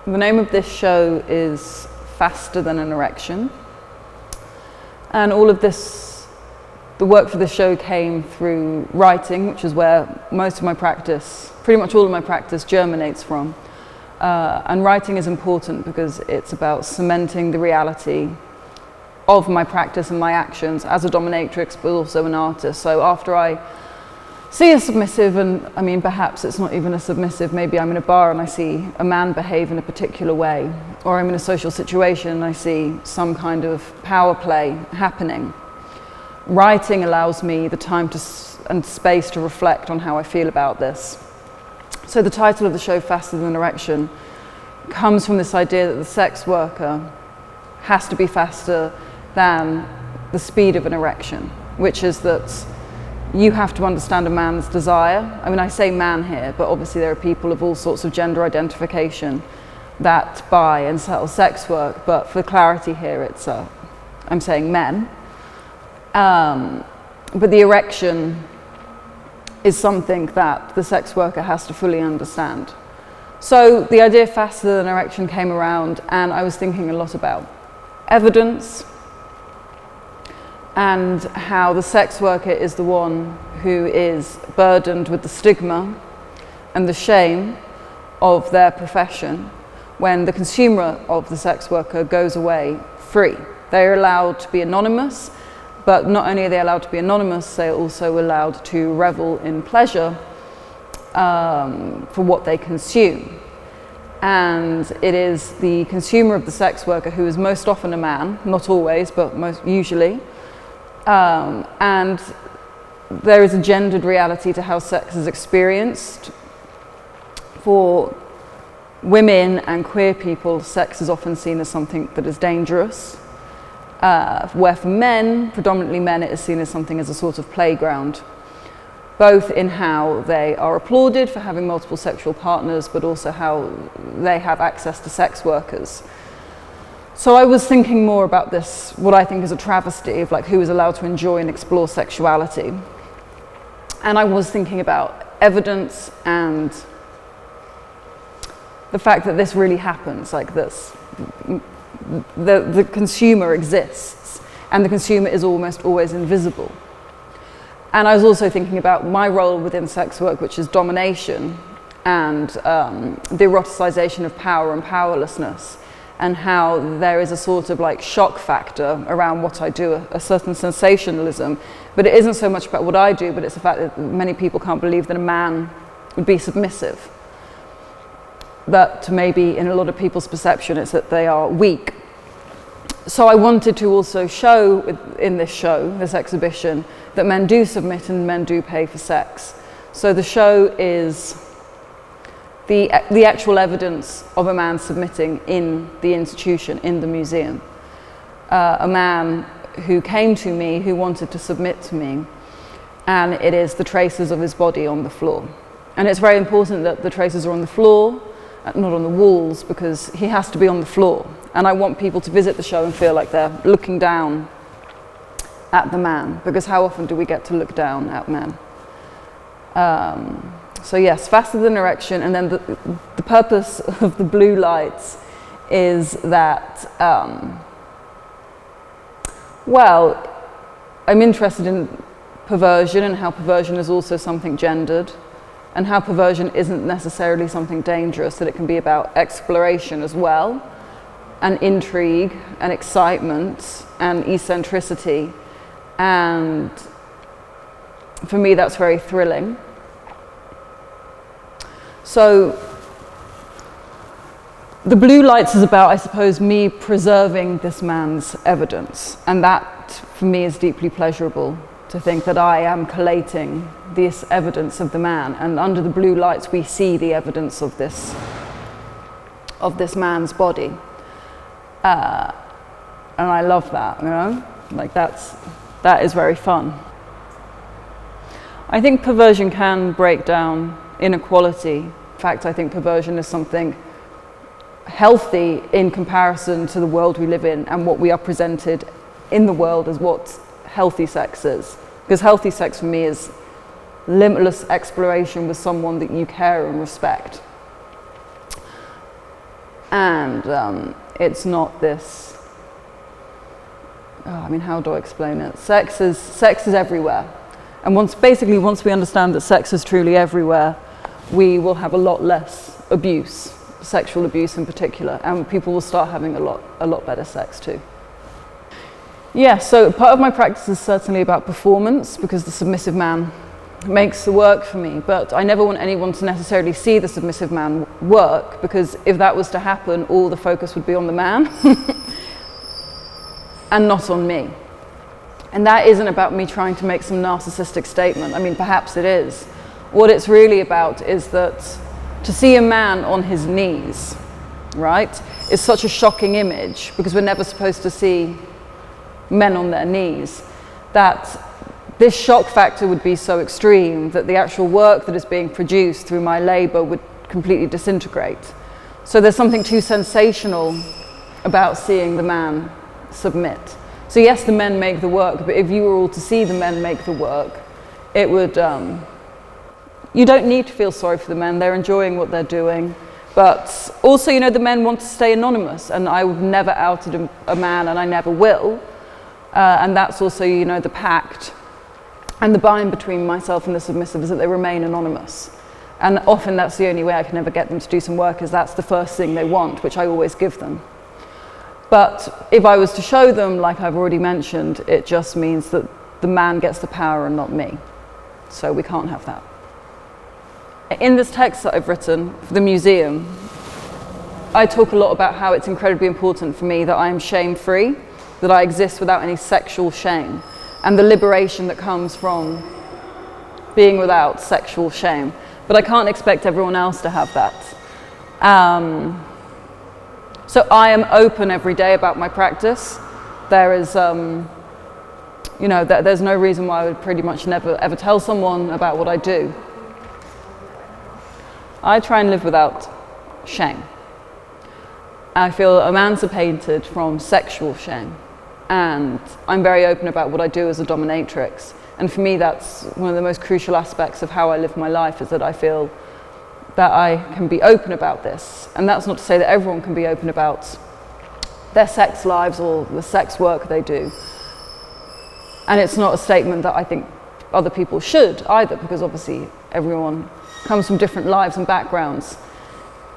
The name of this show is Faster Than an Erection. And all of this, the work for this show came through writing, which is where most of my practice, pretty much all of my practice germinates from. And writing is important because it's about cementing the reality of my practice and my actions as a dominatrix, but also an artist. So after I see a submissive, and I mean, perhaps it's not even a submissive, maybe I'm in a bar and I see a man behave in a particular way, or I'm in a social situation and I see some kind of power play happening. Writing allows me the time and space to reflect on how I feel about this. So the title of the show, Faster Than an Erection, comes from this idea that the sex worker has to be faster than the speed of an erection, which is that you have to understand a man's desire. I mean, I say man here, but obviously there are people of all sorts of gender identification that buy and sell sex work, but for clarity here, it's, I'm saying men. But the erection is something that the sex worker has to fully understand. So the idea of faster than erection came around, and I was thinking a lot about evidence and how the sex worker is the one who is burdened with the stigma and the shame of their profession when the consumer of the sex worker goes away free. They are allowed to be anonymous, but not only are they allowed to be anonymous, they are also allowed to revel in pleasure for what they consume. And it is the consumer of the sex worker who is most often a man, not always, but most usually. And there is a gendered reality to how sex is experienced. For women and queer people, sex is often seen as something that is dangerous. Where for men, predominantly men, it is seen as something as a sort of playground, both in how they are applauded for having multiple sexual partners, but also how they have access to sex workers. So I was thinking more about this, what I think is a travesty of like who is allowed to enjoy and explore sexuality. And I was thinking about evidence and the fact that this really happens, like this. The consumer exists, and the consumer is almost always invisible. And I was also thinking about my role within sex work, which is domination and the eroticization of power and powerlessness, and how there is a sort of like shock factor around what I do, a certain sensationalism. But it isn't so much about what I do, but it's the fact that many people can't believe that a man would be submissive. That maybe in a lot of people's perception it's that they are weak. So I wanted to also show in this show, this exhibition, that men do submit and men do pay for sex. So the show is the actual evidence of a man submitting in the institution, in the museum. A man who came to me, who wanted to submit to me, and it is the traces of his body on the floor. And it's very important that the traces are on the floor, not on the walls, because he has to be on the floor. And I want people to visit the show and feel like they're looking down at the man, because how often do we get to look down at men? So yes, faster than erection, and then the purpose of the blue lights is that, well, I'm interested in perversion and how perversion is also something gendered, and how perversion isn't necessarily something dangerous, that it can be about exploration as well, and intrigue, and excitement, and eccentricity. And for me, that's very thrilling. So the blue lights is about, I suppose, me preserving this man's evidence. And that, for me, is deeply pleasurable, to think that I am collating this evidence of the man. And under the blue lights, we see the evidence of this man's body. And I love that, you know? Like that is very fun. I think perversion can break down inequality. In fact, I think perversion is something healthy in comparison to the world we live in and what we are presented in the world as what healthy sex is. Because healthy sex for me is limitless exploration with someone that you care and respect. And it's not this, how do I explain it? Sex is everywhere. And once we understand that sex is truly everywhere, we will have a lot less abuse, sexual abuse in particular, and people will start having a lot better sex too. Yeah, so part of my practice is certainly about performance, because the submissive man makes the work for me, but I never want anyone to necessarily see the submissive man work, because if that was to happen, all the focus would be on the man and not on me. And that isn't about me trying to make some narcissistic statement. I mean, perhaps it is. What it's really about is that to see a man on his knees, right, is such a shocking image, because we're never supposed to see men on their knees, that this shock factor would be so extreme that the actual work that is being produced through my labor would completely disintegrate. So there's something too sensational about seeing the man submit. So yes, the men make the work, but if you were all to see the men make the work, it would, you don't need to feel sorry for the men, they're enjoying what they're doing. But also, you know, the men want to stay anonymous, and I've never outed a man, and I never will. And that's also, you know, the pact and the bind between myself and the submissive is that they remain anonymous. And often that's the only way I can ever get them to do some work, is that's the first thing they want, which I always give them. But if I was to show them, like I've already mentioned, it just means that the man gets the power and not me. So we can't have that. In this text that I've written for the museum, I talk a lot about how it's incredibly important for me that I am shame-free, that I exist without any sexual shame, and the liberation that comes from being without sexual shame. But I can't expect everyone else to have that. So I am open every day about my practice. There is, you know, there's no reason why I would pretty much never ever tell someone about what I do. I try and live without shame. I feel emancipated from sexual shame. And I'm very open about what I do as a dominatrix. And for me, that's one of the most crucial aspects of how I live my life, is that I feel that I can be open about this. And that's not to say that everyone can be open about their sex lives or the sex work they do. And it's not a statement that I think other people should either, because obviously everyone comes from different lives and backgrounds.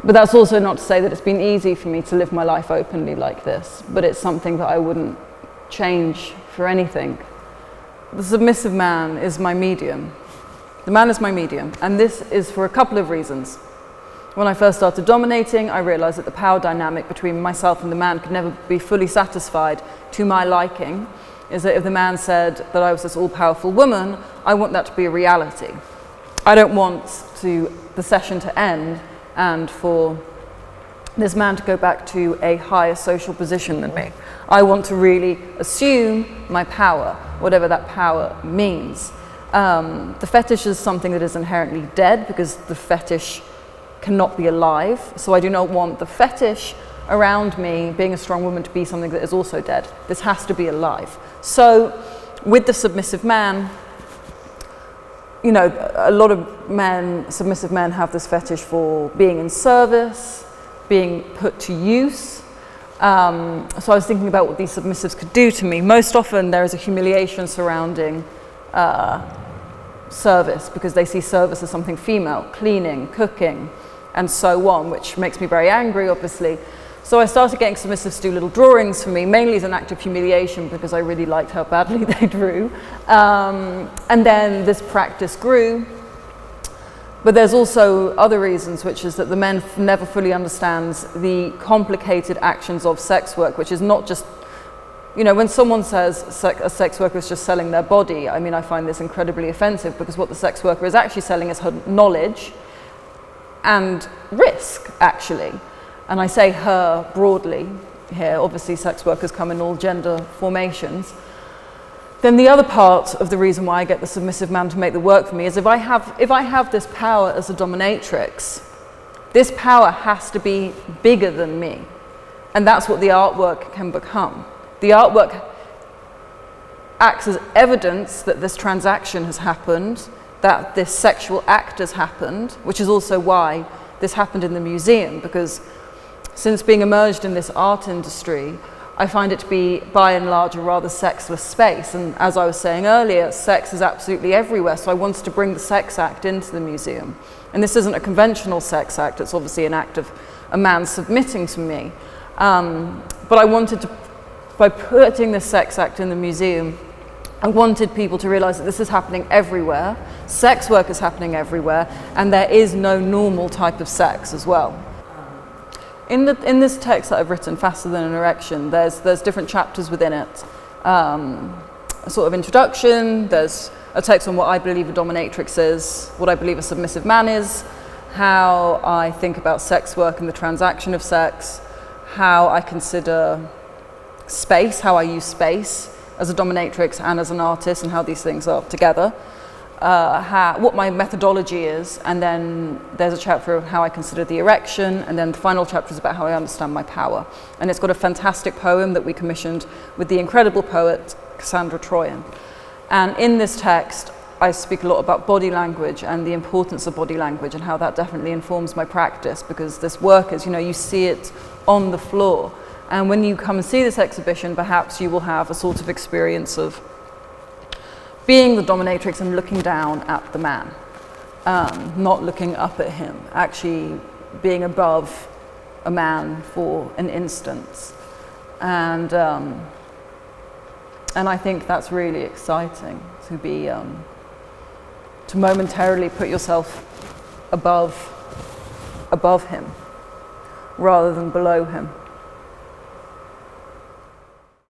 But that's also not to say that it's been easy for me to live my life openly like this, but it's something that I wouldn't change for anything. The submissive man is my medium. The man is my medium, and this is for a couple of reasons. When I first started dominating, I realized that the power dynamic between myself and the man could never be fully satisfied to my liking. Is that if the man said that I was this all-powerful woman, I want that to be a reality. I don't want the session to end and for this man to go back to a higher social position than me. I want to really assume my power, whatever that power means. The fetish is something that is inherently dead, because the fetish cannot be alive. So I do not want the fetish around me, being a strong woman, to be something that is also dead. This has to be alive. So with the submissive man, you know, a lot of men, submissive men, have this fetish for being in service, being put to use. So I was thinking about what these submissives could do to me. Most often there is a humiliation surrounding service, because they see service as something female, cleaning, cooking, and so on, which makes me very angry, obviously. So I started getting submissives to do little drawings for me, mainly as an act of humiliation, because I really liked how badly they drew. And then this practice grew. But there's also other reasons, which is that the men never fully understands the complicated actions of sex work, which is not just, you know, when someone says a sex worker is just selling their body, I mean, I find this incredibly offensive, because what the sex worker is actually selling is her knowledge and risk, actually. And I say her broadly here, obviously sex workers come in all gender formations. Then the other part of the reason why I get the submissive man to make the work for me is if I have this power as a dominatrix, this power has to be bigger than me. And that's what the artwork can become. The artwork acts as evidence that this transaction has happened, that this sexual act has happened, which is also why this happened in the museum, because since being immersed in this art industry, I find it to be, by and large, a rather sexless space. And as I was saying earlier, sex is absolutely everywhere. So I wanted to bring the sex act into the museum. And this isn't a conventional sex act. It's obviously an act of a man submitting to me. But I wanted to, by putting this sex act in the museum, I wanted people to realize that this is happening everywhere. Sex work is happening everywhere. And there is no normal type of sex as well. In this text that I've written, Faster Than an Erection, there's different chapters within it. A sort of introduction, there's a text on what I believe a dominatrix is, what I believe a submissive man is, how I think about sex work and the transaction of sex, how I consider space, how I use space as a dominatrix and as an artist, and how these things are together. What my methodology is, and then there's a chapter of how I consider the erection, and then the final chapter is about how I understand my power. And it's got a fantastic poem that we commissioned with the incredible poet Cassandra Troyan. And in this text, I speak a lot about body language and the importance of body language and how that definitely informs my practice, because this work is, you see it on the floor. And when you come and see this exhibition, perhaps you will have a sort of experience of being the dominatrix and looking down at the man, not looking up at him, actually being above a man for an instant. And I think that's really exciting, to be, to momentarily put yourself above him rather than below him.